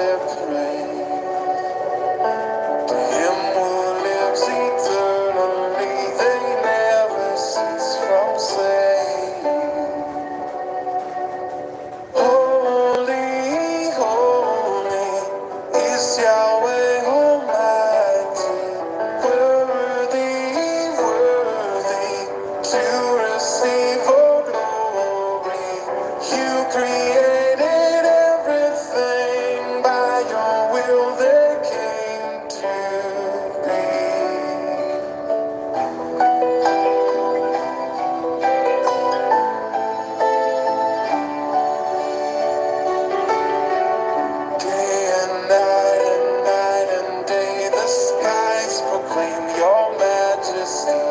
their praise. To him who lives eternally, they never cease from saying, Holy, holy is Yahweh Almighty, worthy, worthy to receive all glory. You created everything, by your will they came to be. Day and night and day, the skies proclaim your majesty.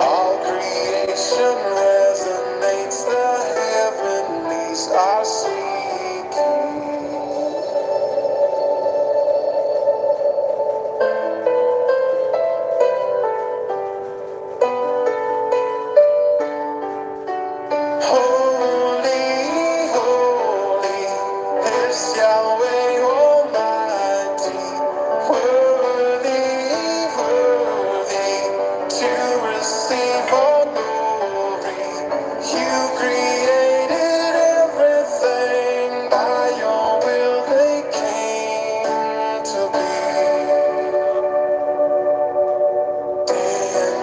All creation resonates, the heavenlies are speaking. Holy, holy is Yahweh Almighty, worthy, worthy to receive all glory. You created everything, by your will they came to be. Day and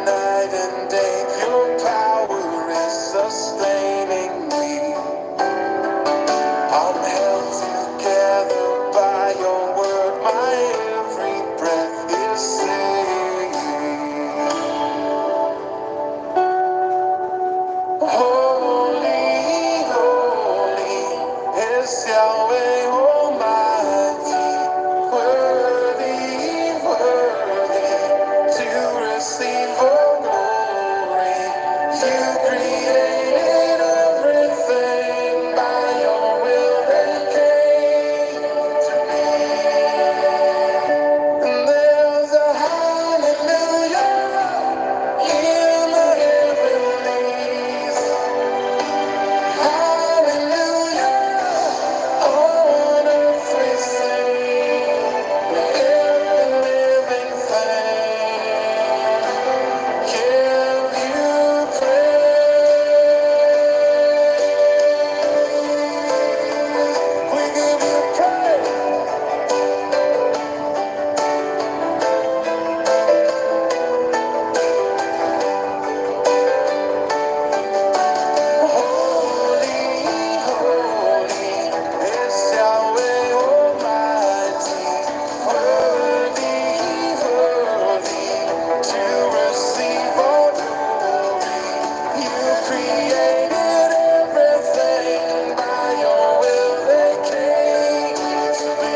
night and day, your power is sustaining me. I'm held together by your word, my every breath is singing. Holy, holy is Yahweh Almighty, worthy, worthy to receive all glory. You created everything, by your will they came to be. And there's a hallelujah in the heavenlies. Hallelujah on earth we sing. Every living thing give you praise. We give you praise. Holy, holy is Yahweh Almighty, worthy, worthy to receive all glory. You created everything, by your will they came to be.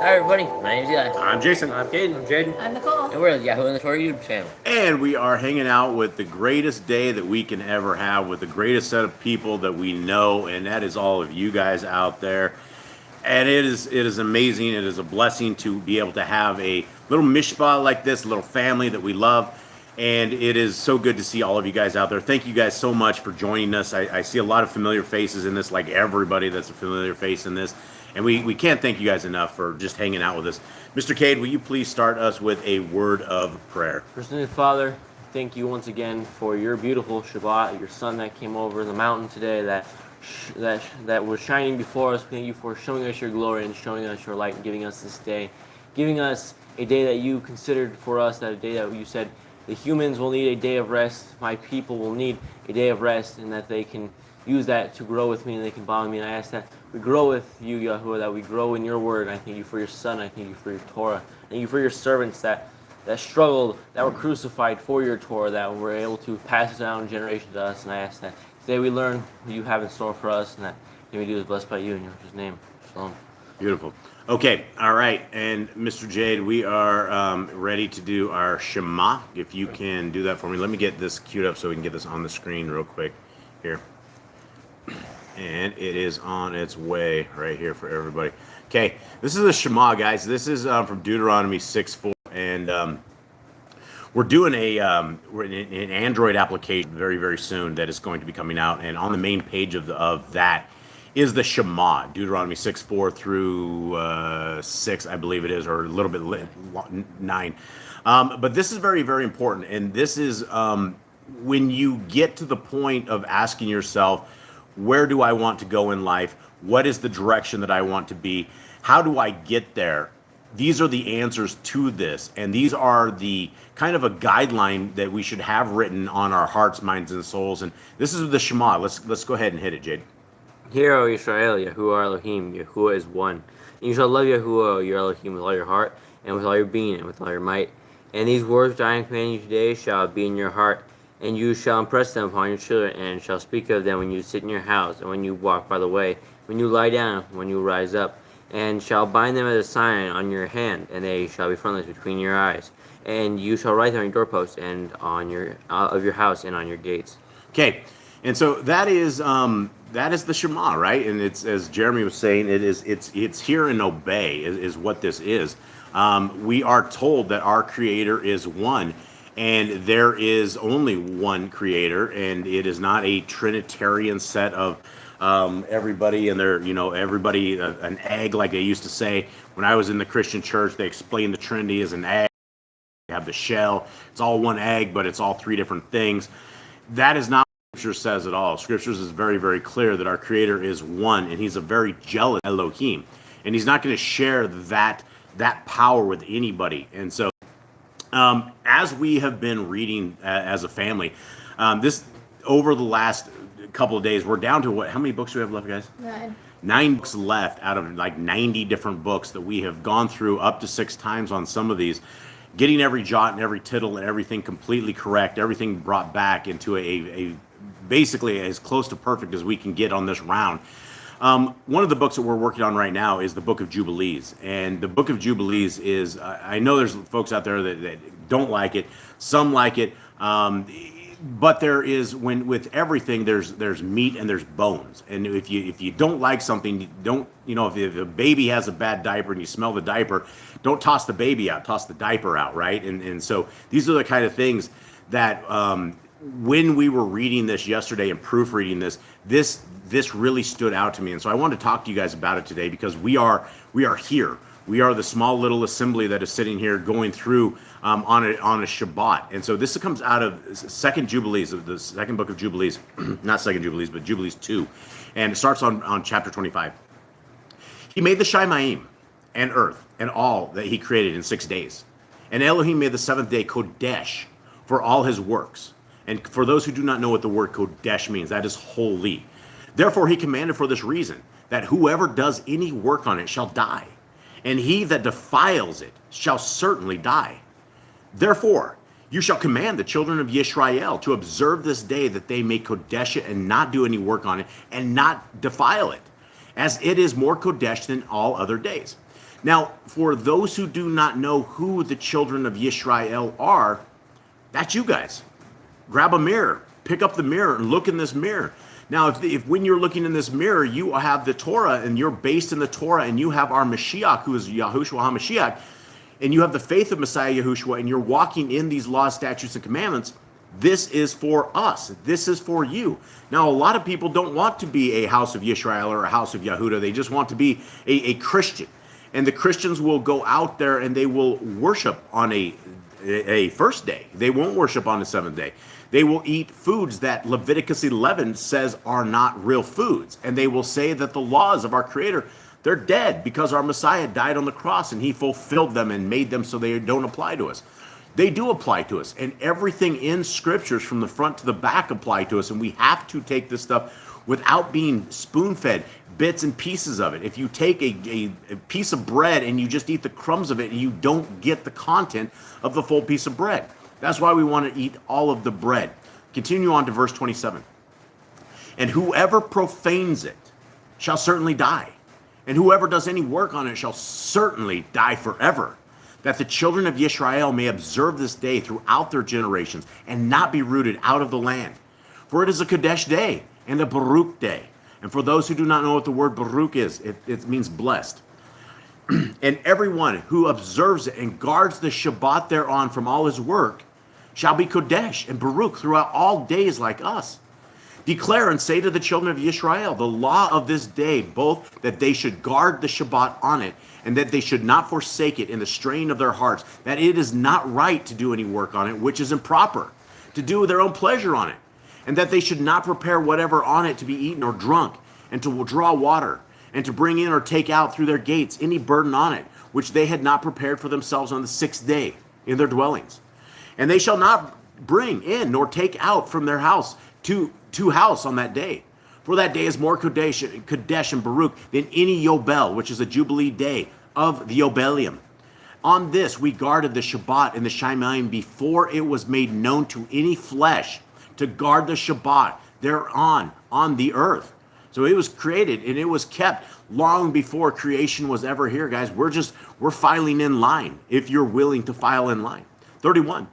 Hi everybody, my name's Eli. I'm Jason. I'm Caden. I'm Jaden. I'm Nicole. And we're the Yahoo and the Torah YouTube channel. And we are hanging out with the greatest day that we can ever have, with the greatest set of people that we know, and that is all of you guys out there. And it is amazing. It is a blessing to be able to have a little mishpah like this, a little family that we love. And it is so good to see all of you guys out there. Thank you guys so much for joining us. I see a lot of familiar faces in this, like everybody that's a familiar face in this. And we can't thank you guys enough for just hanging out with us. Mr. Cade, will you please start us with a word of prayer? First name, Father, thank you once again for your beautiful Shabbat, your sun that came over the mountain today that was shining before us. Thank you for showing us your glory and showing us your light and giving us this day, giving us a day that you considered for us, that a day that you said the humans will need a day of rest, my people will need a day of rest, and that they can use that to grow with me and they can bond with me. And I ask that we grow with you, Yahuwah, that we grow in your word. I thank you for your son. I thank you for your Torah. Thank you for your servants that struggled, that were crucified for your Torah, that were able to pass it down generation to us. And I ask that today we learn what you have in store for us, and that we do is blessed by you in your name. Shalom. Beautiful. Okay, all right, and Mr. Jade, we are ready to do our Shema. If you can do that for me, let me get this queued up so we can get this on the screen real quick here. And it is on its way right here for everybody. Okay, this is the Shema, guys. This is from Deuteronomy 6:4, and we're doing an Android application very, very soon that is going to be coming out, and on the main page of that is the Shema, Deuteronomy 6:4 through 6, I believe it is, or a little bit 9. But this is very, very important, and this is when you get to the point of asking yourself, where do I want to go in life? What is the direction that I want to be? How do I get there? These are the answers to this, and these are the kind of a guideline that we should have written on our hearts, minds, and souls. And this is the Shema. Let's go ahead and hit it, Jade. Hear, O Israel, Yahuwah Elohim, Yahuwah is one. And you shall love Yahuwah, your Elohim, with all your heart, and with all your being, and with all your might. And these words which I am commanding you today shall be in your heart, and you shall impress them upon your children, and shall speak of them when you sit in your house, and when you walk by the way, when you lie down, when you rise up, and shall bind them as a sign on your hand, and they shall be frontlets between your eyes. And you shall write them on your doorposts, and on your of your house, and on your gates. Okay, and so that is the Shema, right? And it's, as Jeremy was saying, it's hear and obey is what this is. We are told that our Creator is one, and there is only one Creator, and it is not a Trinitarian set of everybody and their, everybody an egg, like they used to say. When I was in the Christian church, they explained the Trinity as an egg. You have the shell. It's all one egg, but it's all three different things. That is not what Scripture says at all. Scriptures is very, very clear that our Creator is one, and He's a very jealous Elohim, and He's not going to share that power with anybody. And so, as we have been reading as a family, this over the last couple of days, we're down to how many books do we have left, guys? 9 books left out of like 90 different books that we have gone through up to 6 times on some of these, getting every jot and every tittle and everything completely correct, everything brought back into a basically as close to perfect as we can get on this round. One of the books that we're working on right now is the Book of Jubilees, and the Book of Jubilees is, I know there's folks out there that don't like it, some like it, but there is, with everything, there's meat and there's bones. And if you don't like something, if a baby has a bad diaper and you smell the diaper, don't toss the baby out, toss the diaper out, right? And so these are the kind of things that when we were reading this yesterday and proofreading this really stood out to me. And so I want to talk to you guys about it today, because we are here. We are the small little assembly that is sitting here going through on a Shabbat. And so this comes out of Second Jubilees, of the second book of Jubilees, not Second Jubilees, but Jubilees 2. And it starts on chapter 25. He made the Shamayim and earth and all that he created in 6 days. And Elohim made the seventh day Kodesh for all his works. And for those who do not know what the word Kodesh means, that is holy. Therefore he commanded for this reason, that whoever does any work on it shall die, and he that defiles it shall certainly die. Therefore you shall command the children of Yisrael to observe this day, that they may Kodesh it and not do any work on it and not defile it, as it is more Kodesh than all other days. Now, for those who do not know who the children of Yisrael are, that's you guys. Grab a mirror, pick up the mirror and look in this mirror. Now, if when you're looking in this mirror, you have the Torah and you're based in the Torah, and you have our Mashiach, who is Yahushua HaMashiach, and you have the faith of Messiah Yahushua, and you're walking in these laws, statutes, and commandments, this is for us. This is for you. Now, a lot of people don't want to be a house of Yisrael or a house of Yahudah. They just want to be a Christian. And the Christians will go out there and they will worship on a first day. They won't worship on the seventh day. They will eat foods that Leviticus 11 says are not real foods. And they will say that the laws of our Creator, they're dead because our Messiah died on the cross and he fulfilled them and made them so they don't apply to us. They do apply to us. And everything in Scriptures from the front to the back apply to us. And we have to take this stuff without being spoon-fed bits and pieces of it. If you take a piece of bread and you just eat the crumbs of it, you don't get the content of the full piece of bread. That's why we want to eat all of the bread. Continue on to verse 27. And whoever profanes it shall certainly die. And whoever does any work on it shall certainly die forever, that the children of Yisrael may observe this day throughout their generations and not be rooted out of the land. For it is a Kadesh day and a Baruch day. And for those who do not know what the word Baruch is, it means blessed. And everyone who observes it and guards the Shabbat thereon from all his work shall be Kodesh and Baruch throughout all days like us. Declare and say to the children of Yisrael the law of this day, both that they should guard the Shabbat on it, and that they should not forsake it in the strain of their hearts, that it is not right to do any work on it, which is improper, to do their own pleasure on it, and that they should not prepare whatever on it to be eaten or drunk, and to draw water, and to bring in or take out through their gates any burden on it, which they had not prepared for themselves on the 6th day in their dwellings. And they shall not bring in nor take out from their house to house on that day. For that day is more Kodesh and Baruch than any Yobel, which is a Jubilee day of the Yobelium. On this we guarded the Shabbat and the Shemaim before it was made known to any flesh, to guard the Shabbat thereon on the earth. So it was created and it was kept long before creation was ever here, guys. We're filing in line if you're willing to file in line. 31.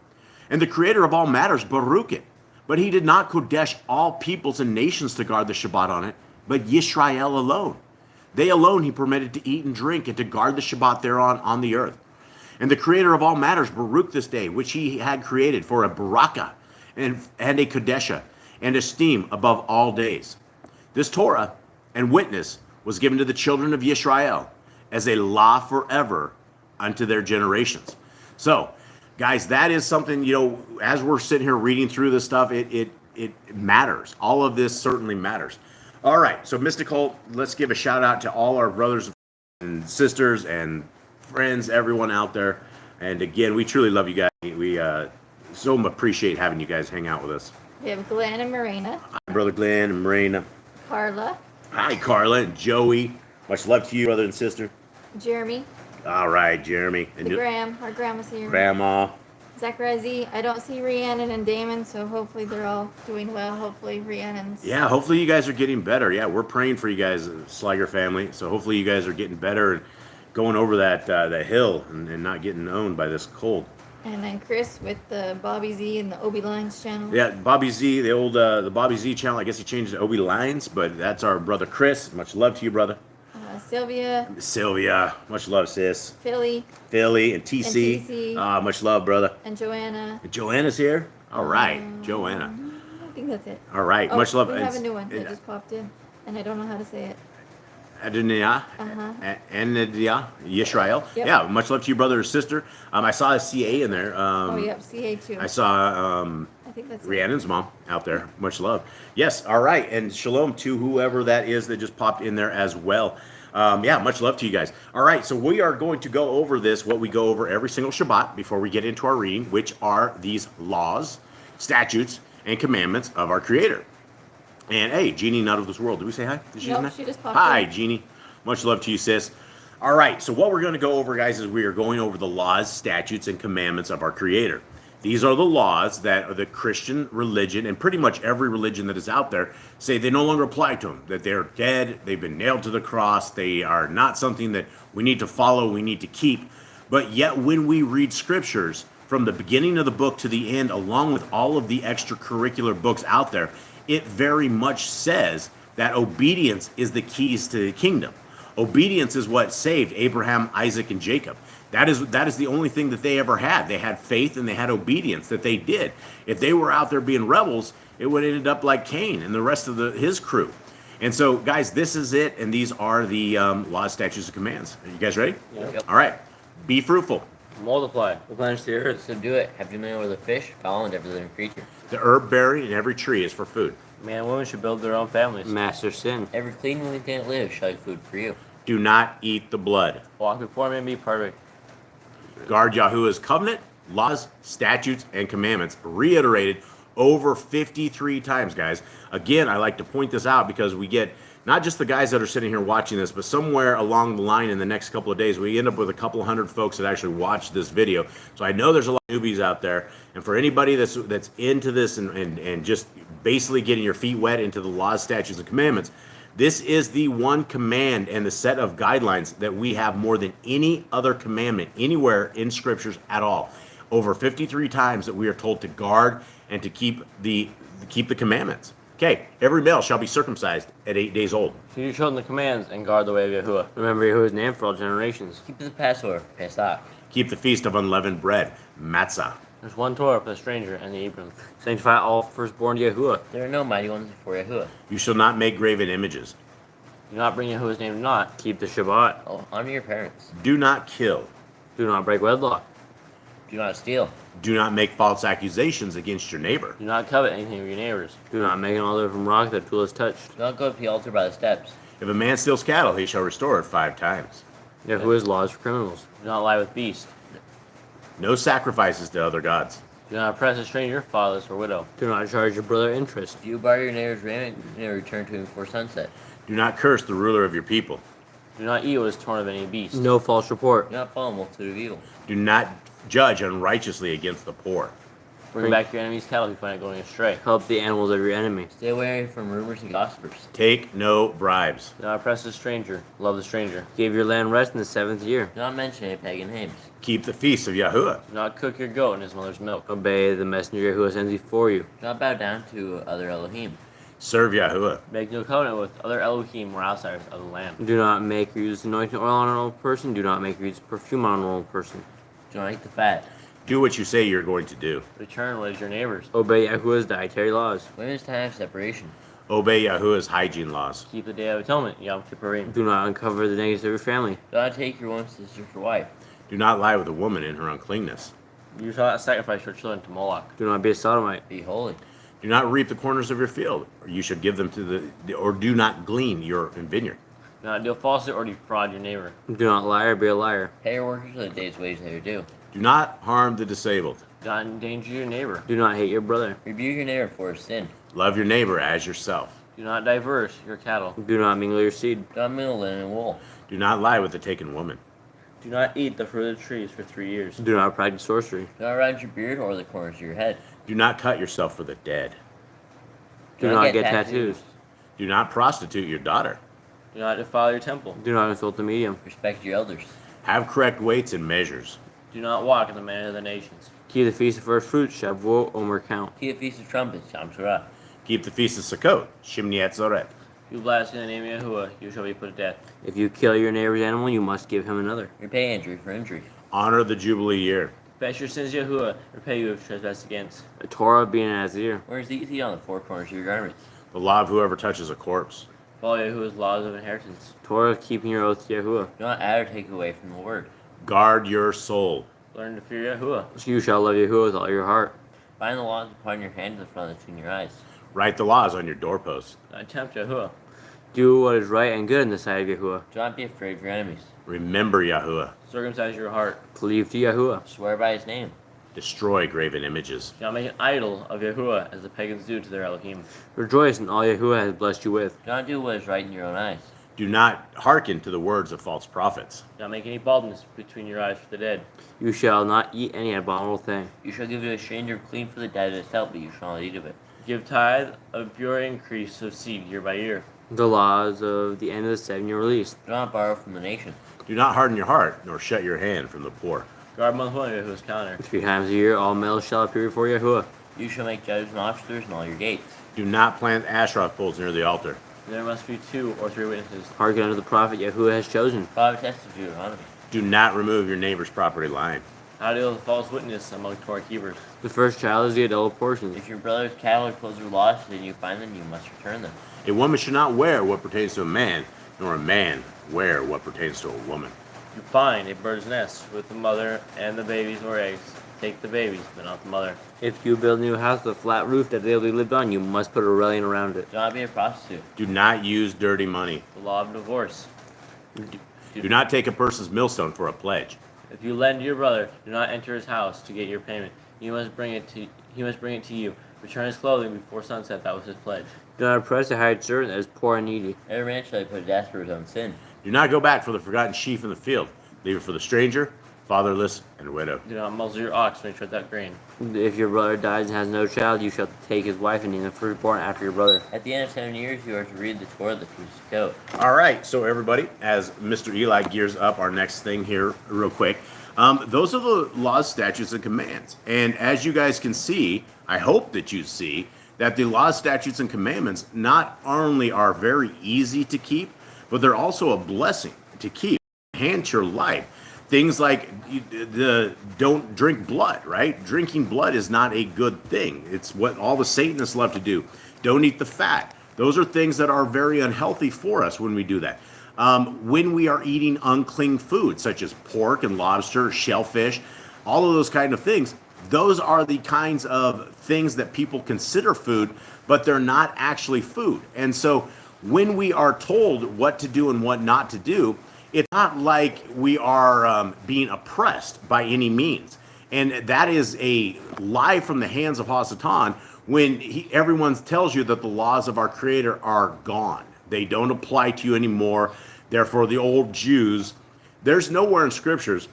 And the creator of all matters, Baruch it. But he did not Kodesh all peoples and nations to guard the Shabbat on it, but Yisrael alone. They alone he permitted to eat and drink and to guard the Shabbat thereon on the earth. And the creator of all matters, Baruch this day, which he had created for a Baraka and a Kodesha and esteem above all days. This Torah and witness was given to the children of Yisrael as a law forever unto their generations. So, guys, that is something, as we're sitting here reading through this stuff, it matters. All of this certainly matters. All right, so Mystical, let's give a shout out to all our brothers and sisters and friends, everyone out there. And again, we truly love you guys. We so appreciate having you guys hang out with us. We have Glenn and Marina. Hi, Brother Glenn and Marina. Carla. Hi, Carla and Joey. Much love to you, brother and sister. Jeremy. All right, Jeremy. And Graham. Our grandma's here. Grandma. Zachariah Z. I don't see Rhiannon and Damon, so hopefully they're all doing well. Hopefully Rhiannon's... Yeah, hopefully you guys are getting better. Yeah, we're praying for you guys, Sliger family. So hopefully you guys are getting better and going over that hill and not getting owned by this cold. And then Chris with the Bobby Z and the Obi Lines channel. Yeah, Bobby Z, the old the Bobby Z channel. I guess he changed to Obi Lines, but that's our brother Chris. Much love to you, brother. Sylvia, much love, sis. Philly, and TC. Much love, brother. And Joanna. Joanna's here. All right, Joanna. I think that's it. All right, much love. We have a new one that just popped in, and I don't know how to say it. Adonijah, Yisrael. Yep. Yeah, much love to you, brother or sister. I saw a CA in there. Yep, CA too. I saw I think that's Rhiannon's mom out there. Much love. Yes, all right, and shalom to whoever that is that just popped in there as well. Yeah, much love to you guys. All right, so we are going to go over what we go over every single Shabbat before we get into our reading, which are these laws, statutes, and commandments of our Creator. And hey, Jeannie, not of this world. Did we say hi? Nope, she just popped Hi, in. Jeannie. Much love to you, sis. All right, so what we're going to go over, guys, is we are going over the laws, statutes, and commandments of our Creator. These are the laws that the Christian religion and pretty much every religion that is out there say they no longer apply to them, that they're dead, they've been nailed to the cross, they are not something that we need to follow, we need to keep. But yet when we read scriptures from the beginning of the book to the end, along with all of the extracurricular books out there, it very much says that obedience is the keys to the kingdom. Obedience is what saved Abraham, Isaac, and Jacob. That is the only thing that they ever had. They had faith and they had obedience that they did. If they were out there being rebels, it would have ended up like Cain and the rest of his crew. And so, guys, this is it, and these are the laws, statutes, and commands. Are you guys ready? Yep. All right. Be fruitful. Multiply, replenish the earth. Subdue it. Have dominion over the fish, fowl, and every living creature. The herb bearing and every tree is for food. Man and woman should build their own families. Master sin. Every clean living thing that lives shall be food for you. Do not eat the blood. Walk before me and be perfect. Guard Yahuwah's covenant, laws, statutes, and commandments, reiterated over 53 times, guys. Again, I like to point this out because we get not just the guys that are sitting here watching this, but somewhere along the line in the next couple of days, we end up with a couple hundred folks that actually watch this video. So I know there's a lot of newbies out there. And for anybody that's into this and just basically getting your feet wet into the laws, statutes, and commandments, This is the one command and the set of guidelines that we have more than any other commandment anywhere in scriptures at all. Over 53 times that we are told to guard and to keep the commandments. Okay, every male shall be circumcised at 8 days old. Teach your children the commands and guard the way of Yahuwah. Remember Yahuwah's name for all generations. Keep the Passover, Pesach. Keep the feast of unleavened bread, matzah. There's one Torah for the stranger and the Abram. Sanctify all firstborn to Yahuwah. There are no mighty ones before Yahuwah. You shall not make graven images. Do not bring Yahuwah's name to naught. Keep the Shabbat. Oh, honor your parents. Do not kill. Do not break wedlock. Do not steal. Do not make false accusations against your neighbor. Do not covet anything of your neighbors. Do not make an altar from rock that tool has touched. Do not go up to the altar by the steps. If a man steals cattle, he shall restore it 5 times. Yahuwah's laws for criminals. Do not lie with beasts. No sacrifices to other gods. Do not oppress a stranger, fatherless, or widow. Do not charge your brother interest. If you borrow your neighbor's raiment, you may return to him before sunset. Do not curse the ruler of your people. Do not eat what is torn of any beast. No false report. Do not follow a multitude of evil. Do not judge unrighteously against the poor. Bring back your enemy's cattle if you find it going astray. Help the animals of your enemy. Stay away from rumors and gossipers. Take no bribes. Do not oppress the stranger. Love the stranger. Give your land rest in the 7th year. Do not mention any pagan names. Keep the feast of Yahuwah. Do not cook your goat in his mother's milk. Obey the messenger who sends before you. Do not bow down to other Elohim. Serve Yahuwah. Make no covenant with other Elohim or outsiders of the land. Do not make or use anointing oil on an old person. Do not make or use perfume on an old person. Do not eat the fat. Do what you say you're going to do. Return what is your neighbor's. Obey Yahuwah's dietary laws. Women's time of separation. Obey Yahuwah's hygiene laws. Keep the day of atonement, Yom Kippurim. Do not uncover the nakedness of your family. Do not take your one sister for wife. Do not lie with a woman in her uncleanness. You shall not sacrifice your children to Moloch. Do not be a sodomite. Be holy. Do not reap the corners of your field, or you should give them to or do not glean your vineyard. Do not deal falsely or defraud your neighbor. Do not lie or be a liar. Pay your workers for the day's wages they are due. Do not harm the disabled. Do not endanger your neighbor. Do not hate your brother. Rebuke your neighbor for his sin. Love your neighbor as yourself. Do not diverse your cattle. Do not mingle your seed. Do not mingle linen and wool. Do not lie with the taken woman. Do not eat the fruit of the trees for 3 years. Do not practice sorcery. Do not round your beard or the corners of your head. Do not cut yourself for the dead. Do not get tattoos. Do not prostitute your daughter. Do not defile your temple. Do not insult the medium. Respect your elders. Have correct weights and measures. Do not walk in the manner of the nations. Keep the feast of first fruits, Shavuot, Omer count. Keep the feast of trumpets, Yom Torah. Keep the feast of Sukkot, Shimni Atzoret. If you blaspheme the name of Yahuwah, you shall be put to death. If you kill your neighbor's animal, you must give him another. Repay injury for injury. Honor the Jubilee year. Confess your sins, Yahuwah, repay you if trespassed against. A Torah being an Nazir. Wear zithit on the 4 corners of your garments. The law of whoever touches a corpse. Follow Yahuwah's laws of inheritance. Torah keeping your oath to Yahuwah. Do not add or take away from the word. Guard your soul. Learn to fear Yahuwah. You shall love Yahuwah with all your heart. Bind the laws upon your hand in the front between your eyes. Write the laws on your doorposts. Do not tempt Yahuwah. Do what is right and good in the sight of Yahuwah. Do not be afraid of your enemies. Remember Yahuwah. Circumcise your heart. Cleave to Yahuwah. Swear by his name. Destroy graven images. Do not make an idol of Yahuwah as the pagans do to their Elohim. Rejoice in all Yahuwah has blessed you with. Do not do what is right in your own eyes. Do not hearken to the words of false prophets. Do not make any baldness between your eyes for the dead. You shall not eat any abominable thing. You shall give to a stranger clean for the dead and itself, but you shall not eat of it. Give tithe of your increase of seed year by year. The laws of the end of the 7-year release. Do not borrow from the nation. Do not harden your heart, nor shut your hand from the poor. Guard month 1 of Yahuwah's calendar. 3 times a year, all males shall appear before Yahuwah. You shall make judges and officers in all your gates. Do not plant Asherah poles near the altar. There must be 2 or 3 witnesses. Hearken unto the prophet Yahuwah has chosen. Father tested of Deuteronomy. Do not remove your neighbor's property line. How to deal with false witness among Torah keepers. The first child is the adult portion. If your brother's cattle or clothes are lost and you find them, you must return them. A woman should not wear what pertains to a man, nor a man wear what pertains to a woman. You find a bird's nest with the mother and the babies or eggs. Take the babies, but not the mother. If you build a new house with a flat roof that they lived on, you must put a railing around it. Do not be a prostitute. Do not use dirty money. The law of divorce. Do not take a person's millstone for a pledge. If you lend your brother, do not enter his house to get your payment. He must bring it to you. Return his clothing before sunset. That was his pledge. Do not oppress a hired servant that is poor and needy. Every man shall be put to death for his own sin. Do not go back for the forgotten sheaf in the field. Leave it for the stranger fatherless, and widow. Do not muzzle your ox when you tread that grain. If your brother dies and has no child, you shall take his wife and name the firstborn after your brother. At the end of 7 years, you are to read the Torah, the priest's code. All right, so everybody, as Mr. Eli gears up our next thing here real quick, those are the laws, statutes, and commands. And as you guys can see, I hope that you see, that the laws, statutes, and commandments not only are very easy to keep, but they're also a blessing to keep. Enhance your life. Things like don't drink blood, right? Drinking blood is not a good thing. It's what all the Satanists love to do. Don't eat the fat. Those are things that are very unhealthy for us when we do that. When we are eating unclean food, such as pork and lobster, shellfish, all of those kind of things, those are the kinds of things that people consider food, but they're not actually food. And so when we are told what to do and what not to do, it's not like we are being oppressed by any means. And that is a lie from the hands of Hasatan when everyone tells you that the laws of our Creator are gone. They don't apply to you anymore. Therefore, the old Jews, there's nowhere in Scriptures.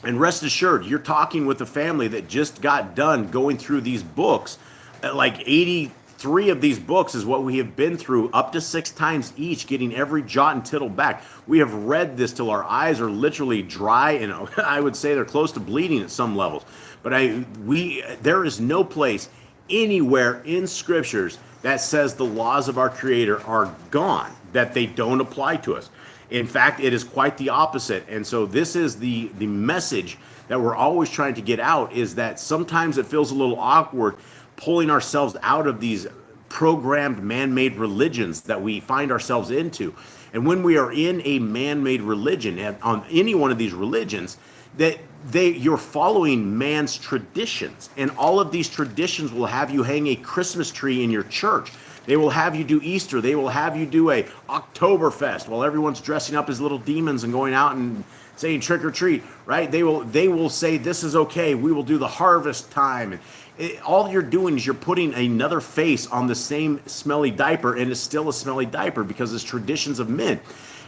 And rest assured, you're talking with a family that just got done going through these books. Like 83 of these books is what we have been through up to 6 times each, getting every jot and tittle back. We have read this till our eyes are literally dry, and I would say they're close to bleeding at some levels. But there is no place anywhere in Scriptures that says the laws of our Creator are gone, that they don't apply to us. In fact, it is quite the opposite. And so this is the message that we're always trying to get out, is that sometimes it feels a little awkward pulling ourselves out of these programmed man-made religions that we find ourselves into. And when we are in a man-made religion, and on any one of these religions, that you're following man's traditions. And all of these traditions will have you hang a Christmas tree in your church. They will have you do Easter. They will have you do a Oktoberfest while everyone's dressing up as little demons and going out and saying trick or treat, right? They will say this is okay. We will do the harvest time. And all you're doing is you're putting another face on the same smelly diaper, and it's still a smelly diaper because it's traditions of men.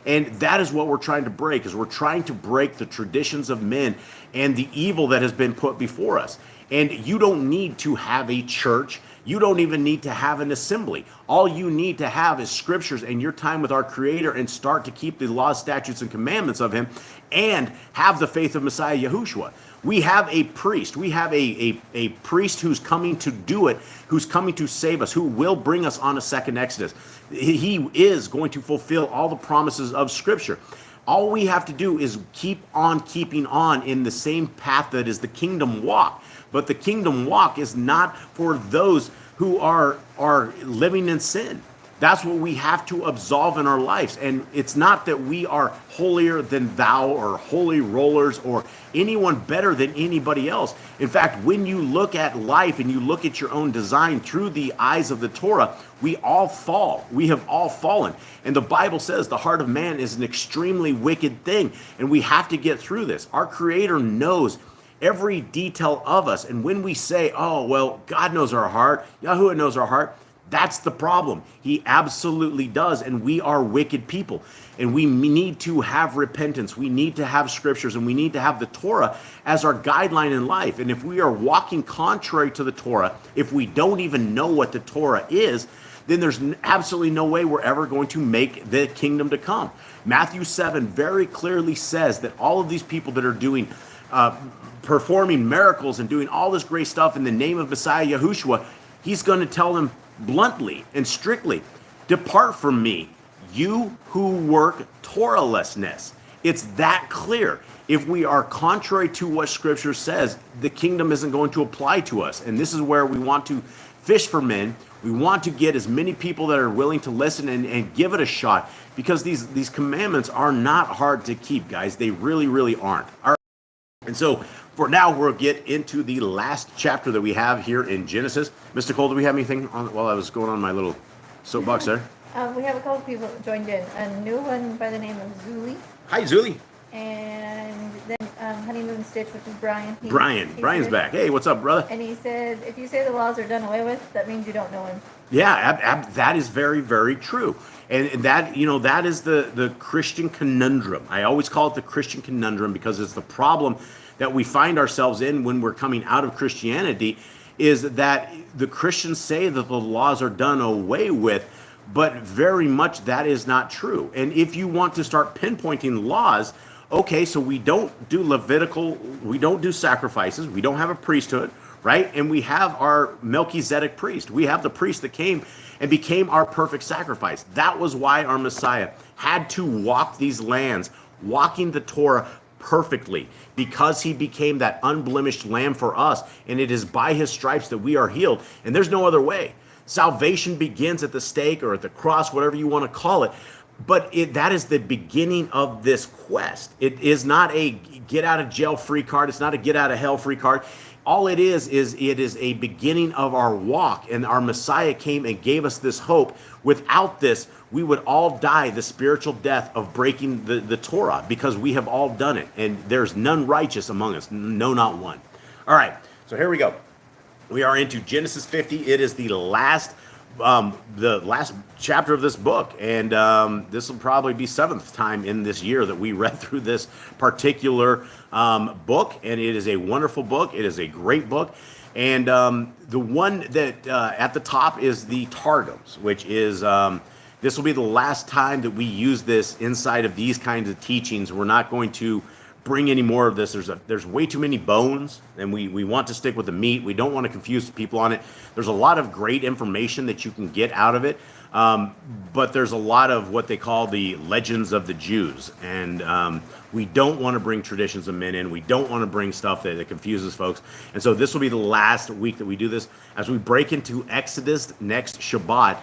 And that is what we're trying to break, is we're trying to break the traditions of men and the evil that has been put before us. And you don't need to have a church. You don't even need to have an assembly. All you need to have is Scriptures and your time with our Creator, and start to keep the laws, statutes, and commandments of Him, and have the faith of Messiah Yahushua. We have a priest. We have a priest who's coming to do it, who's coming to save us, who will bring us on a second Exodus. He is going to fulfill all the promises of Scripture. All we have to do is keep on keeping on in the same path that is the kingdom walk. But the kingdom walk is not for those who are living in sin. That's what we have to absolve in our lives. And it's not that we are holier than thou or holy rollers or anyone better than anybody else. In fact, when you look at life and you look at your own design through the eyes of the Torah, we all fall. We have all fallen. And the Bible says the heart of man is an extremely wicked thing. And we have to get through this. Our Creator knows every detail of us. And when we say, oh, well, God knows our heart, Yahuwah knows our heart, that's the problem. He absolutely does. And we are wicked people. And we need to have repentance. We need to have Scriptures, and we need to have the Torah as our guideline in life. And if we are walking contrary to the Torah, if we don't even know what the Torah is, then there's absolutely no way we're ever going to make the kingdom to come. Matthew 7 very clearly says that all of these people that are doing performing miracles and doing all this great stuff in the name of Messiah Yahushua, he's going to tell them bluntly and strictly, depart from me, you who work Torahlessness. It's that clear. If we are contrary to what Scripture says, the kingdom isn't going to apply to us. And this is where we want to fish for men. We want to get as many people that are willing to listen and give it a shot, because these commandments are not hard to keep, guys. They really, really aren't. All right. And so for now, we'll get into the last chapter that we have here in Genesis. Mr. Cole, do we have anything on while I was going on my little soapbox there? We have a couple people joined in. A new one by the name of Zuli. Hi, Zuli. And then Honeymoon Stitch, which is Brian. Brian's here. back. Hey, what's up, brother? And he says, if you say the laws are done away with, that means you don't know him. Yeah, that is very, very true. And that, that is the Christian conundrum. I always call it the Christian conundrum because it's the problem that we find ourselves in when we're coming out of Christianity, is that the Christians say that the laws are done away with, but very much that is not true. And if you want to start pinpointing laws, okay, so we don't do we don't do sacrifices, we don't have a priesthood, right? And we have our Melchizedek priest. We have the priest that came and became our perfect sacrifice. That was why our Messiah had to walk these lands, walking the Torah perfectly, because he became that unblemished lamb for us. And it is by his stripes that we are healed. And there's no other way. Salvation begins at the stake or at the cross, whatever you want to call it. But that is the beginning of this quest. It is not a get out of jail free card. It's not a get out of hell free card. All it is it is a beginning of our walk. And our Messiah came and gave us this hope. Without this, we would all die the spiritual death of breaking the Torah, because we have all done it. And there's none righteous among us. No, not one. All right, so here we go. We are into Genesis 50. It is the last chapter of this book, and this will probably be 7th time in this year that we read through this particular book, and it is a wonderful book. It is a great book, and the one that at the top is the Targums, which is this will be the last time that we use this inside of these kinds of teachings. We're not going to bring any more of this. There's way too many bones, and we want to stick with the meat. We don't want to confuse people on it. There's a lot of great information that you can get out of it, but there's a lot of what they call the legends of the Jews, and we don't want to bring traditions of men in. We don't want to bring stuff that confuses folks. And so this will be the last week that we do this. As we break into Exodus next Shabbat,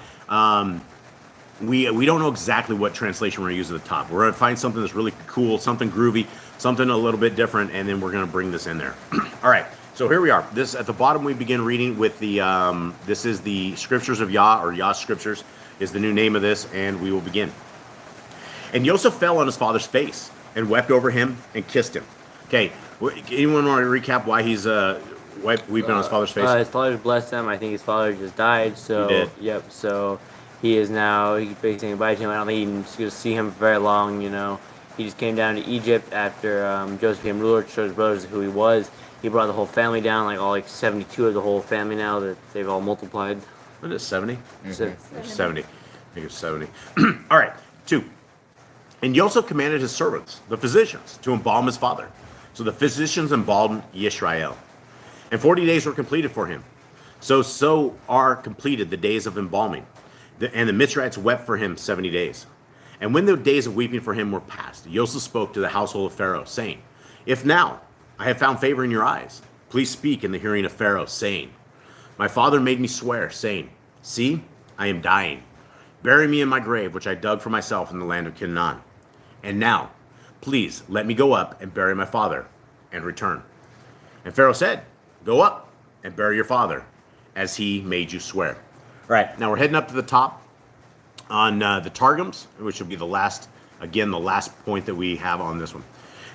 we don't know exactly what translation we're going to use at the top. We're going to find something that's really cool, something groovy, something a little bit different, and then we're going to bring this in there. All right, so here we are. This at the bottom, we begin reading with the, this is the Scriptures of Yah, or Yah Scriptures is the new name of this, and we will begin. And Joseph fell on his father's face and wept over him and kissed him. Okay, anyone want to recap why he's weeping on his father's face? His father blessed him. I think his father just died. So He did. Yep. So he is now basically saying goodbye to him. I don't think he's going to see him for very long. He just came down to Egypt after Joseph became ruler to show his brothers who he was. He brought the whole family down, all 72 of the whole family now that they've all multiplied. What is it, 70? So, 70. I think it's 70. All right, 2. And Joseph commanded his servants, the physicians, to embalm his father. So the physicians embalmed Yisrael. And 40 days were completed for him. So are completed the days of embalming. And the Mitzrites wept for him 70 days. And when the days of weeping for him were past, Joseph spoke to the household of Pharaoh, saying, If now I have found favor in your eyes, please speak in the hearing of Pharaoh, saying, My father made me swear, saying, See, I am dying. Bury me in my grave, which I dug for myself in the land of Canaan. And now, please let me go up and bury my father and return. And Pharaoh said, Go up and bury your father, as he made you swear. All right, now we're heading up to the top on the Targums, which will be the last point that we have on this one.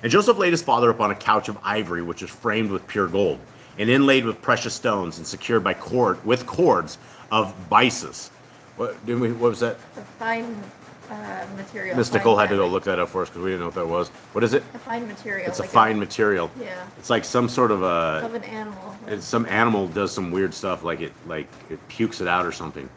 And Joseph laid his father upon a couch of ivory, which was framed with pure gold, and inlaid with precious stones, and secured by cords of byssus. What was that? A fine material. Miss Nicole had to go look that up for us because we didn't know what that was. What is it? A fine material. It's a fine material. Yeah. It's like some sort of a. Of an animal. Some animal does some weird stuff, like it pukes it out or something.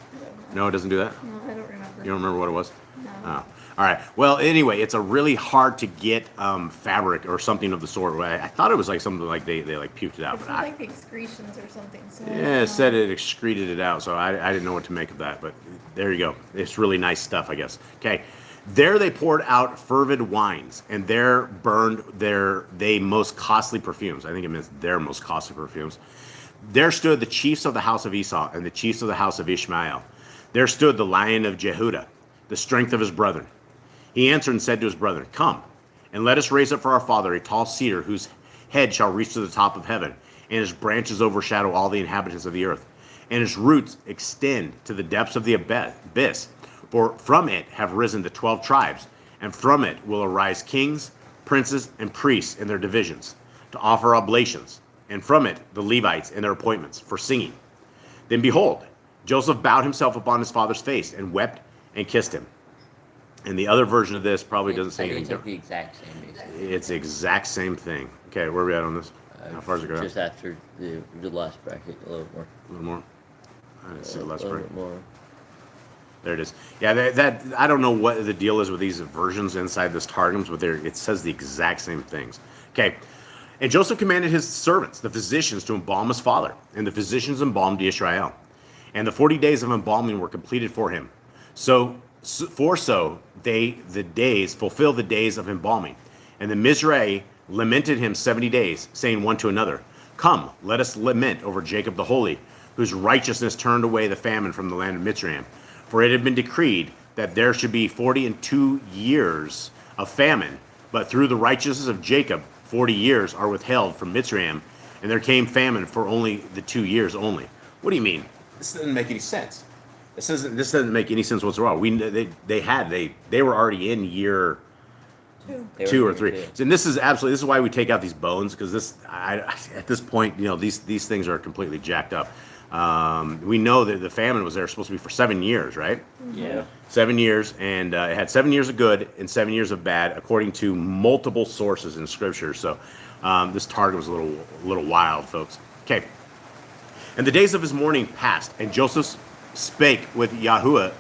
No, it doesn't do that. No, I don't remember. You don't remember what it was? No. Oh. All right. Well, anyway, it's a really hard to get fabric or something of the sort. I thought it was like something like they puked it out. It's But like the excretions or something. So yeah, it said it excreted it out, so I didn't know what to make of that. But there you go. It's really nice stuff, I guess. Okay. There they poured out fervid wines, and there burned they most costly perfumes. I think it means their most costly perfumes. There stood the chiefs of the house of Esau and the chiefs of the house of Ishmael. There stood the Lion of Jehudah, the strength of his brethren. He answered and said to his brethren, Come, and let us raise up for our father a tall cedar whose head shall reach to the top of heaven, and his branches overshadow all the inhabitants of the earth, and his roots extend to the depths of the abyss. For from it have risen the 12 tribes, and from it will arise kings, princes, and priests in their divisions, to offer oblations, and from it the Levites in their appointments for singing. Then behold, Joseph bowed himself upon his father's face and wept and kissed him. And the other version of this probably doesn't say anything It's like different. the exact same, basically. It's the exact same thing. Okay, where are we at on this? How far does it go? Just after the last bracket, a little more. A little more. I didn't see the A last little part. bit more. There it is. Yeah, that I don't know what the deal is with these versions inside this Targums, but it says the exact same things. Okay. And Joseph commanded his servants, the physicians, to embalm his father, and the physicians embalmed Israel. And the 40 days of embalming were completed for him. So the days fulfill the days of embalming. And the Mizraim lamented him 70 days, saying one to another, "Come, let us lament over Jacob the Holy, whose righteousness turned away the famine from the land of Mizraim. For it had been decreed that there should be 42 years of famine, but through the righteousness of Jacob 40 years are withheld from Mizraim, and there came famine for only the 2 years only." What do you mean? This doesn't make any sense. This doesn't make any sense whatsoever. They were already in year They were 2 or here 3. too. And this is why we take out these bones, because at this point, these things are completely jacked up. We know that the famine was there supposed to be for 7 years, right? Yeah. 7 years, and it had 7 years of good and 7 years of bad, according to multiple sources in Scripture. So this Targum is a little wild, folks. Okay. And the days of his mourning passed, and Joseph spake with Yahuwah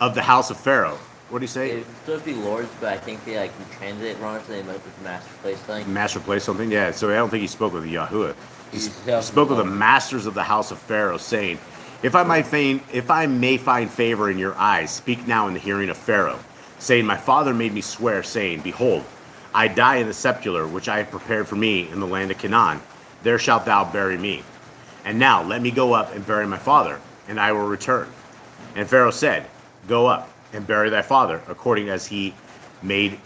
of the house of Pharaoh. What do you say? It's supposed to be lords, but I think they translate it wrong, so they might put master place thing. Master place something? Yeah, so I don't think he spoke with Yahuwah. He Yeah. spoke with the masters of the house of Pharaoh, saying, if I may find favor in your eyes, speak now in the hearing of Pharaoh, saying, my father made me swear, saying, behold, I die in the sepulchre which I have prepared for me in the land of Canaan. There shalt thou bury me. And now let me go up and bury my father, and I will return. And Pharaoh said, go up and bury thy father, according as he made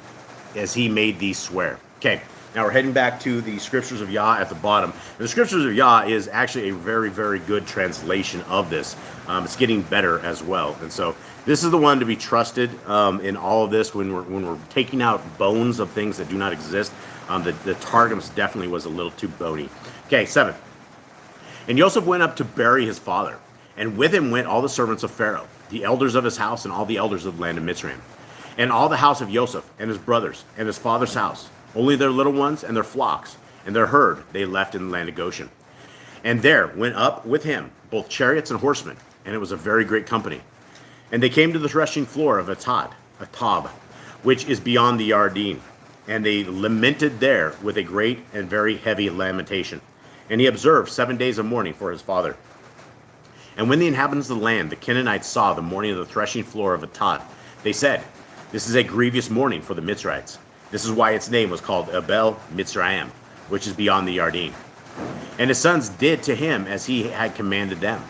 thee swear. Okay, now we're heading back to the Scriptures of Yah at the bottom. And the Scriptures of Yah is actually a very, very good translation of this. It's getting better as well. And so this is the one to be trusted in all of this when we're taking out bones of things that do not exist. The Targums definitely was a little too bony. Okay, 7. And Joseph went up to bury his father, and with him went all the servants of Pharaoh, the elders of his house, and all the elders of the land of Mitzrayim, and all the house of Joseph, and his brothers, and his father's house. Only their little ones and their flocks, and their herd they left in the land of Goshen. And there went up with him both chariots and horsemen, and it was a very great company. And they came to the threshing floor of Atab, which is beyond the Yarden. And they lamented there with a great and very heavy lamentation. And he observed 7 days of mourning for his father. And when the inhabitants of the land, the Canaanites, saw the mourning of the threshing floor of Atad, they said, this is a grievous mourning for the Mitzrites. This is why its name was called Abel Mitzrayim, which is beyond the Yarden. And his sons did to him as he had commanded them.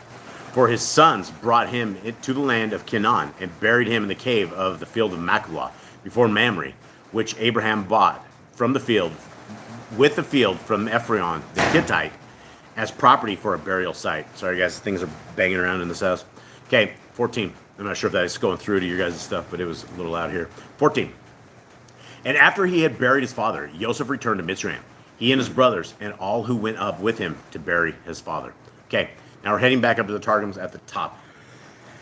For his sons brought him to the land of Canaan, and buried him in the cave of the field of Machpelah, before Mamre, which Abraham bought from the field, with the field from Ephron the Hittite, as property for a burial site. Sorry guys, things are banging around in this house. Okay, 14. I'm not sure if that's going through to your guys' stuff, but it was a little loud here. 14. And after he had buried his father, Joseph returned to Mitzrayim, he and his brothers, and all who went up with him to bury his father. Okay, now we're heading back up to the Targums at the top.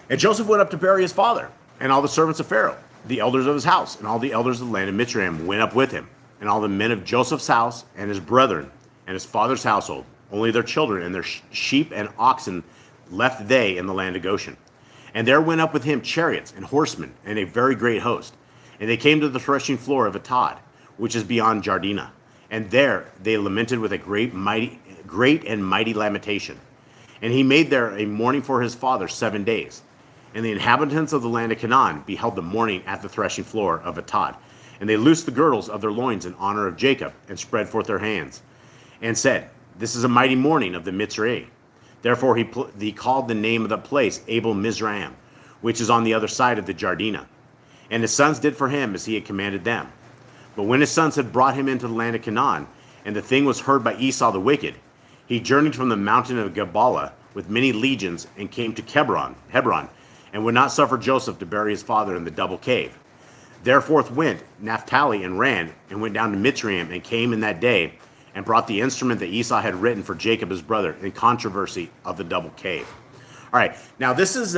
And Joseph went up to bury his father, and all the servants of Pharaoh, the elders of his house, and all the elders of the land of Mitzrayim went up with him, and all the men of Joseph's house, and his brethren, and his father's household. Only their children and their sheep and oxen left they in the land of Goshen. And there went up with him chariots and horsemen, and a very great host. And they came to the threshing floor of Atad, which is beyond Jardina. And there they lamented with a great and mighty lamentation. And he made there a mourning for his father 7 days. And the inhabitants of the land of Canaan beheld the mourning at the threshing floor of Atad. And they loosed the girdles of their loins in honor of Jacob, and spread forth their hands, and said, this is a mighty mourning of the Mitzrayim. Therefore he called the name of the place Abel Mizraim, which is on the other side of the Jardina. And his sons did for him as he had commanded them. But when his sons had brought him into the land of Canaan, and the thing was heard by Esau the wicked, he journeyed from the mountain of Gabala with many legions, and came to Hebron, and would not suffer Joseph to bury his father in the double cave. Therefore went Naphtali and ran and went down to Mitzrayim and came in that day and brought the instrument that Esau had written for Jacob his brother in controversy of the double cave. All right, now this is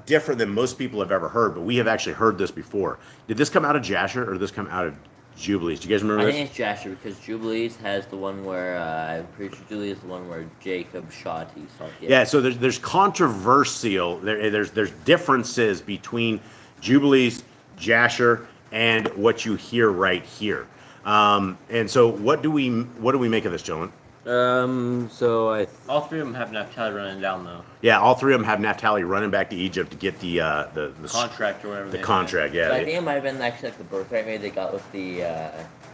different than most people have ever heard, but we have actually heard this before. Did this come out of Jasher or did this come out of Jubilees? Do you guys remember I this? think it's Jasher because Jubilees has the one where I'm pretty sure Jubilees is the one where Jacob shot Esau. Yeah, so there's controversial. There's differences between Jubilees, Jasher, and what you hear right here. And so what do we make of this, gentlemen? So I All three of them have Naphtali running down though. Yeah, all three of them have Naphtali running back to Egypt to get the Contract or whatever. the they contract. Yeah. So I think it might have been actually like the birthright maybe they got with the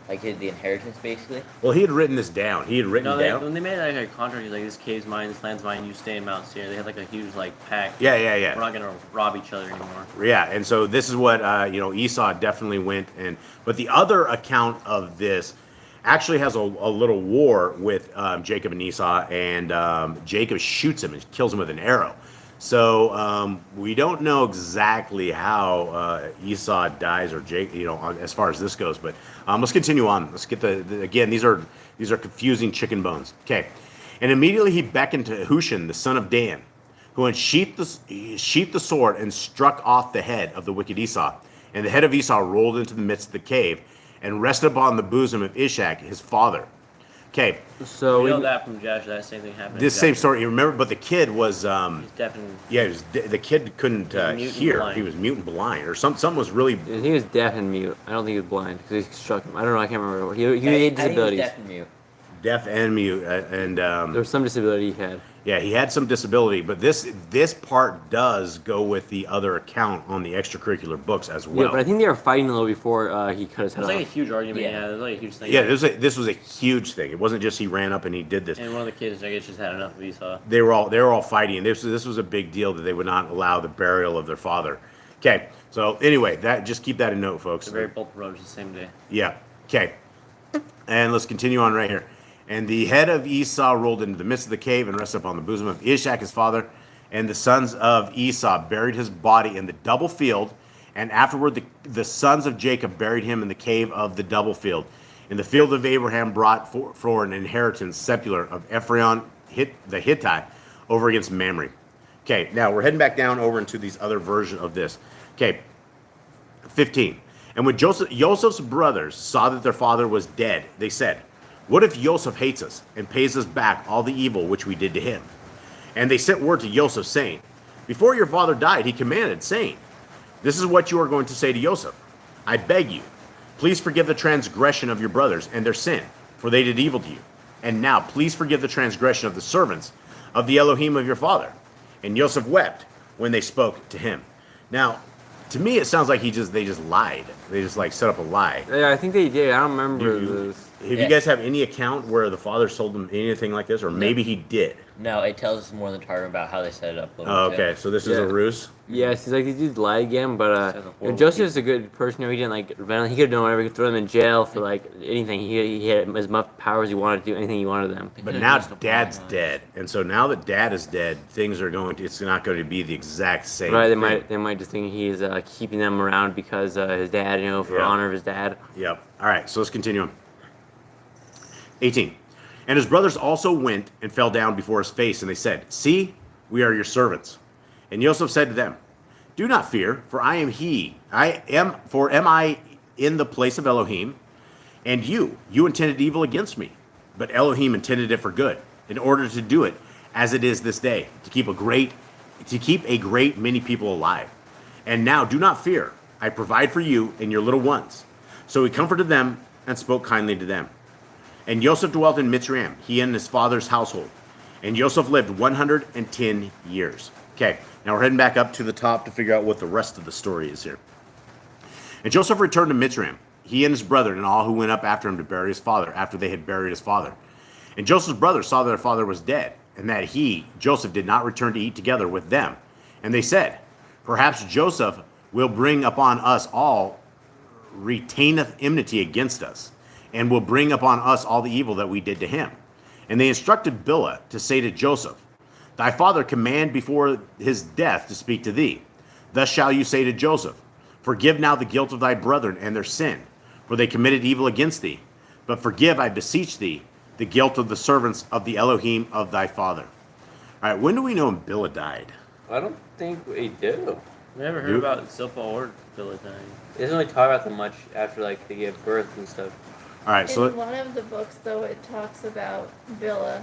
the inheritance basically. Well, he had written this down. He had written No, down. when they made like a contract, he's like, this cave's mine, this land's mine, you stay in Mount Seir. They had like a huge like pact. Yeah. We're not gonna rob each other anymore. Yeah, and so this is what Esau definitely went but the other account of this actually has a little war with Jacob and Esau, and Jacob shoots him and kills him with an arrow. So we don't know exactly how Esau dies or Jacob, as far as this goes. But let's continue on. Let's get again. These are confusing chicken bones. Okay, and immediately he beckoned to Hushan, the son of Dan, who unsheathed the sword and struck off the head of the wicked Esau. And the head of Esau rolled into the midst of the cave and rested upon the bosom of Ishak, his father. Okay. so We know we, that from Josh. That same thing happened. This to same Joshua. story, you remember, but the kid was, He's deaf and the kid couldn't mute and hear. blind. He was mute and blind, or something was really. he was deaf and mute. I don't think he was blind because he struck him. I don't know. I can't remember. He I had think it was disabilities. deaf and mute. Deaf and mute, and There was some disability he had. yeah, he had some disability. But this part does go with the other account on the extracurricular books as well. Yeah, but I think they were fighting a little before he cut his it head was like a off. huge argument. Yeah. Yeah, it was like a huge thing. Yeah, this was a huge thing. It wasn't just he ran up and he did this. And one of the kids, I guess, just had enough of Esau. They were all fighting. This was a big deal that they would not allow the burial of their father. Okay, so anyway, just keep that in note, folks. They're very both rose the same day. Yeah. Okay. And let's continue on right here. And the head of Esau rolled into the midst of the cave and rested upon the bosom of Ishak his father. And the sons of Esau buried his body in the double field. And afterward the sons of Jacob buried him in the cave of the double field. In the field of Abraham brought for an inheritance sepulchre of Ephraim the Hittite over against Mamre. Okay, now we're heading back down over into these other versions of this. Okay, 15. And when Joseph's brothers saw that their father was dead, they said, "What if Joseph hates us and pays us back all the evil which we did to him?" And they sent word to Joseph, saying, "Before your father died, he commanded, saying, 'This is what you are going to say to Joseph. I beg you, please forgive the transgression of your brothers and their sin, for they did evil to you. And now please forgive the transgression of the servants of the Elohim of your father.' And Joseph wept when they spoke to him." Now, to me, it sounds like they just lied. They just set up a lie. Yeah, I think they did. I don't remember You- this. If you guys have any account where the father told them anything like this, or maybe he did. No, it tells us more than Targum about how they set it up. a little Oh, bit. okay, so this is Yeah. a ruse. Yeah, it seems like these dudes lied again, but Sounds like a horrible Joseph's a good person. He didn't he could have done whatever. He could throw them in jail for anything. He had as much power as he wanted to do anything he wanted them. But Yeah, now just a dad's plan. dead, and so now that dad is dead, things are it's not going to be the exact same. Right? thing. They might just think he's keeping them around because his dad, for Yeah. honor of his dad. Yep. All right, so let's continue on. 18. And his brothers also went and fell down before his face, and they said, "See, we are your servants." And Joseph said to them, "Do not fear, for I am he. Am I in the place of Elohim? And you intended evil against me, but Elohim intended it for good, in order to do it as it is this day, to keep a great many people alive. And now do not fear. I provide for you and your little ones." So he comforted them and spoke kindly to them. And Joseph dwelt in Mitzrayim, he and his father's household. And Joseph lived 110 years. Okay, now we're heading back up to the top to figure out what the rest of the story is here. And Joseph returned to Mitzrayim, he and his brethren, and all who went up after him to bury his father, after they had buried his father. And Joseph's brothers saw that their father was dead, and that Joseph, did not return to eat together with them. And they said, "Perhaps Joseph will bring upon us all, retaineth enmity against us, and will bring upon us all the evil that we did to him." And they instructed Bilhah to say to Joseph, "Thy father commanded before his death to speak to thee. Thus shall you say to Joseph, Forgive now the guilt of thy brethren and their sin, for they committed evil against thee. But forgive, I beseech thee, the guilt of the servants of the Elohim of thy father. All right, when do we know Bilhah died? I don't think we do. Never heard about Silpa or Bilhah dying. It doesn't really talk about them much after like they give birth and stuff. All right, so In one of the books, though, it talks about Bilhah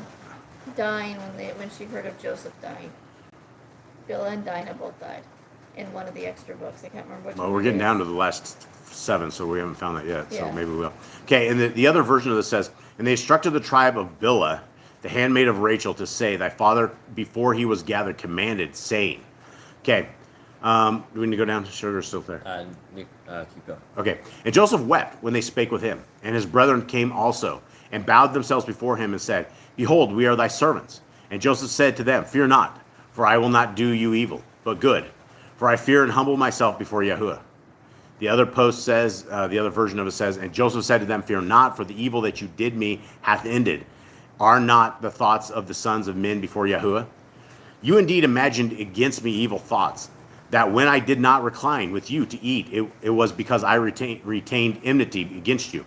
dying when she heard of Joseph dying. Bilhah and Dinah both died in one of the extra books. I can't remember which one. we're it getting is. down to the last 7, so we haven't found that yet. So Yeah. maybe we will. Okay, and the other version of this says, and they instructed the tribe of Bilhah, the handmaid of Rachel, to say, thy father before he was gathered commanded, saying. Okay, do we need to go down? Sugar's still there. Keep going. Okay. And Joseph wept when they spake with him, and his brethren came also, and bowed themselves before him, and said, Behold, we are thy servants. And Joseph said to them, Fear not, for I will not do you evil, but good. For I fear and humble myself before Yahuwah. The other post says, the other version of it says, And Joseph said to them, Fear not, for the evil that you did me hath ended. Are not the thoughts of the sons of men before Yahuwah? You indeed imagined against me evil thoughts, that when I did not recline with you to eat, it was because I retained enmity against you.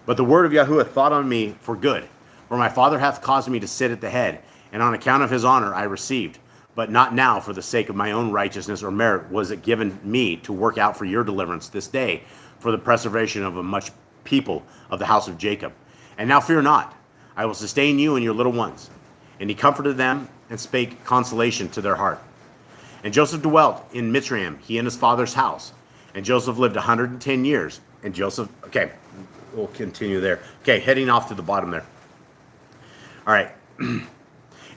But the word of Yahuwah thought on me for good. For my father hath caused me to sit at the head, and on account of his honor I received. But not now for the sake of my own righteousness or merit was it given me to work out for your deliverance this day, for the preservation of a much people of the house of Jacob. And now fear not, I will sustain you and your little ones. And he comforted them and spake consolation to their heart. And Joseph dwelt in Mitzrayim, he and his father's house. And Joseph lived 110 years. And Joseph, okay, we'll continue there. Okay, heading off to the bottom there. All right.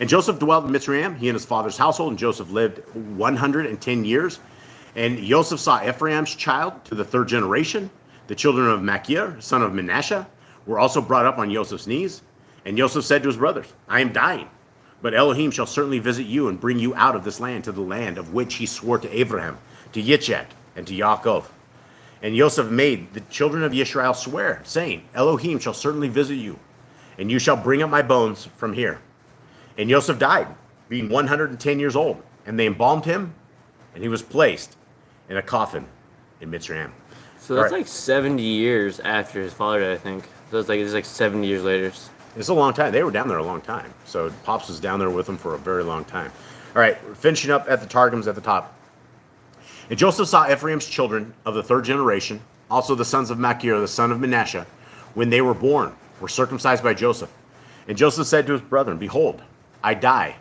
And Joseph dwelt in Mitzrayim, he and his father's household. And Joseph lived 110 years. And Joseph saw Ephraim's child to the 3rd generation. The children of Machir, son of Manasseh, were also brought up on Joseph's knees. And Joseph said to his brothers, I am dying. But Elohim shall certainly visit you and bring you out of this land to the land of which he swore to Abraham, to Yitzchak, and to Yaakov. And Joseph made the children of Israel swear, saying, Elohim shall certainly visit you, and you shall bring up my bones from here. And Joseph died, being 110 years old. And they embalmed him, and he was placed in a coffin in Mitzrayim. So that's Right. like 70 years after his father died, I think. So it's like 70 years later. It's a long time. They were down there a long time. So Pops was down there with them for a very long time. All right, we're finishing up at the Targums at the top. And Joseph saw Ephraim's children of the 3rd generation, also the sons of Machir, the son of Manasseh, when they were born, were circumcised by Joseph. And Joseph said to his brethren, Behold, I die.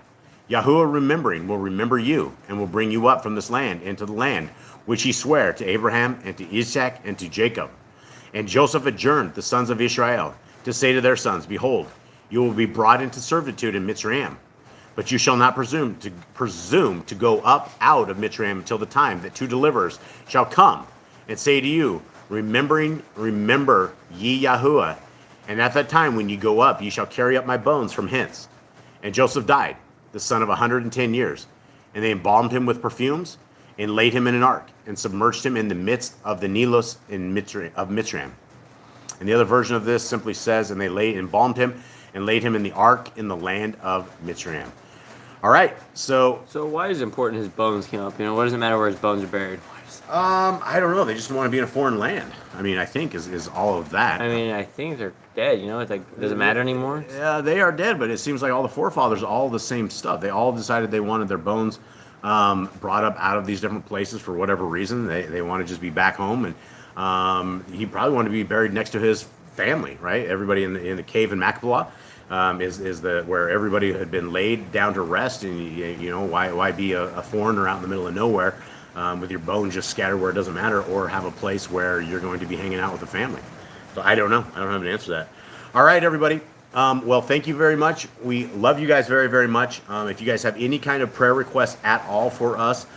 Yahuwah remembering will remember you, and will bring you up from this land into the land which he sware to Abraham and to Isaac and to Jacob. And Joseph adjourned the sons of Israel to say to their sons, Behold, you will be brought into servitude in Mitzrayim, but you shall not presume to go up out of Mitzrayim until the time that 2 deliverers shall come and say to you, remember ye Yahuwah, and at that time when you go up, ye shall carry up my bones from hence. And Joseph died, the son of 110 years, and they embalmed him with perfumes, and laid him in an ark, and submerged him in the midst of the Nilos of Mitzrayim. And the other version of this simply says, and they embalmed him and laid him in the ark in the land of Mitzrayim. All right, so why is it important his bones came up? You know, what does it matter where his bones are buried? I don't know. They just want to be in a foreign land. I mean, I think is all of that. I mean, I think they're dead. You know, it's like, does it matter anymore? Yeah, they are dead, but it seems like all the forefathers, all the same stuff. They all decided they wanted their bones brought up out of these different places for whatever reason. They want to just be back home, and he probably wanted to be buried next to his family, right? Everybody in the cave in Machpelah is where everybody had been laid down to rest, and you know why be a foreigner out in the middle of nowhere with your bones just scattered where it doesn't matter, or have a place where you're going to be hanging out with the family. So I don't know. I don't have an answer to that. All right, everybody. Well, thank you very much. We love you guys very, very much. If you guys have any kind of prayer requests at all for us,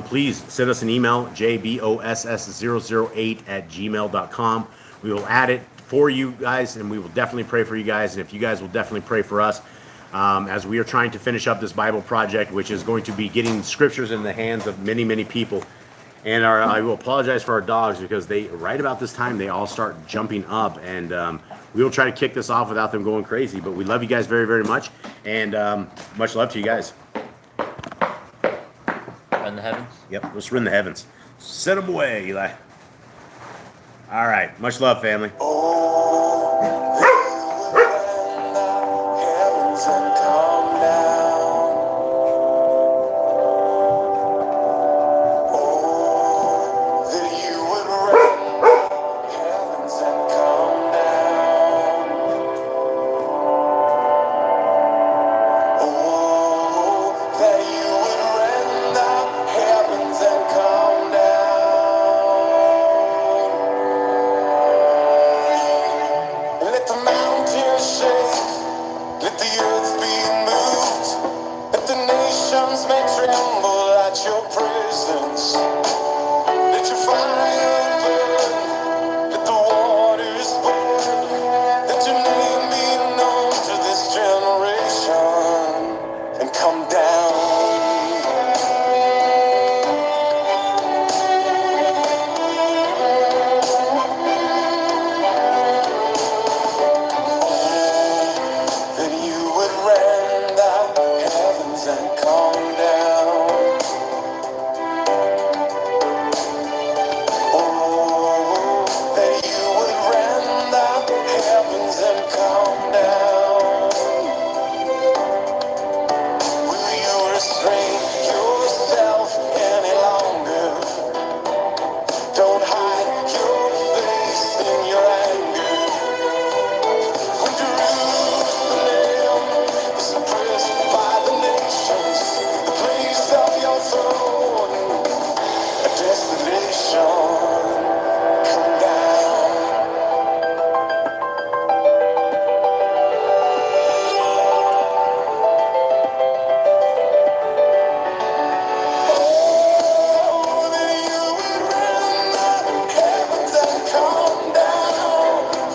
please send us an email, jboss008@gmail.com. We will add it for you guys, and we will definitely pray for you guys. And if you guys will definitely pray for us, as we are trying to finish up this Bible project, which is going to be getting scriptures in the hands of many, many people. And I will apologize for our dogs, because right about this time, they all start jumping up, and we will try to kick this off without them going crazy. But we love you guys very, very much, and much love to you guys. By Rend the heavens? Yep, let's rend the heavens. Set them away, Eli. All right. Much love, family. Oh, that you would rend the heavens and come down. Oh, that you would rend the heavens and come down. Oh, that you would rend the heavens and come down. Let the mountains shake, let the earth be moved, let the nations may tremble at your presence. Let your fire burn, let the waters burn, let your name be known to this generation, and come down. That you would rend the heavens and come down. Oh, that you would rend the heavens and come down. Will you restrain yourself any longer? Don't hide your face in your anger. When Jerusalem is oppressed by the nations, the place of your throne, a desolation, come down. Oh, that you would rend the heavens and come down.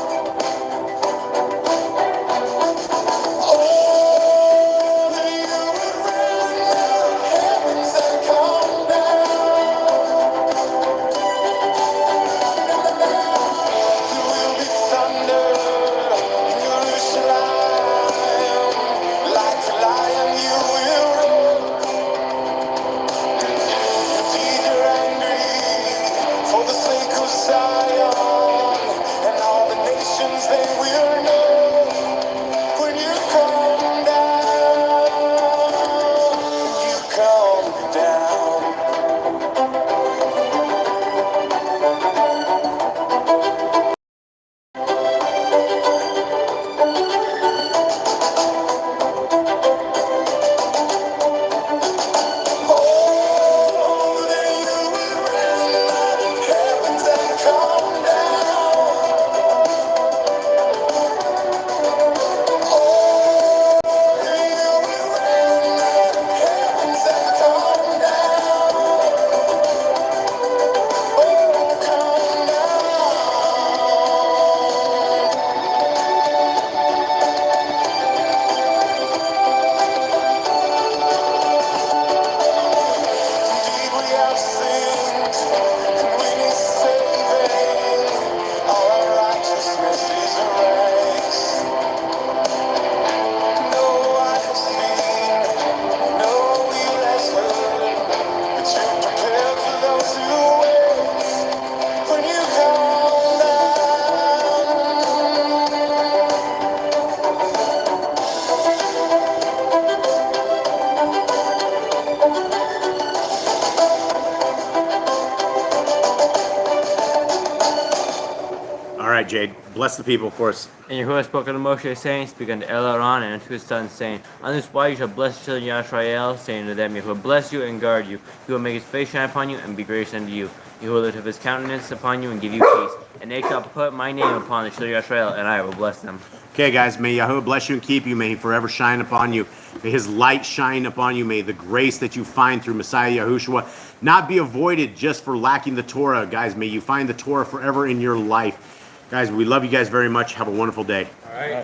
Oh, that you would rend the heavens and come down. There will be thunder in Jerusalem. Like a lion you will roar. Indeed you're angry for the sake of Zion. And all the nations they will know when you come down. When you come down. Oh, that you would rend the heavens and come down. Oh, that you would rend the heavens and come down. Oh, come Indeed we have sinned, and we need saving. All our righteousness is erased. No eye has seen, no ear has heard, but you prepared for those who wait. When you come All right, Jade. Bless the people for us. And Yahuwah spoke unto Moshe, saying, Speak unto Aaron and unto his sons, saying, On this wise you shall bless the children of Yisrael, saying to them, Yahuwah bless you and guard you. He will make his face shine upon you and be gracious unto you. He will lift up his countenance upon you and give you peace. And they shall put my name upon the children of Yisrael, and I will bless them. Okay, guys, may Yahuwah bless you and keep you. May he forever shine upon you. May his light shine upon you. May the grace that you find through Messiah Yahushua not be avoided just for lacking the Torah. Guys, may you find the Torah forever in your life. Guys, we love you guys very much. Have a wonderful day.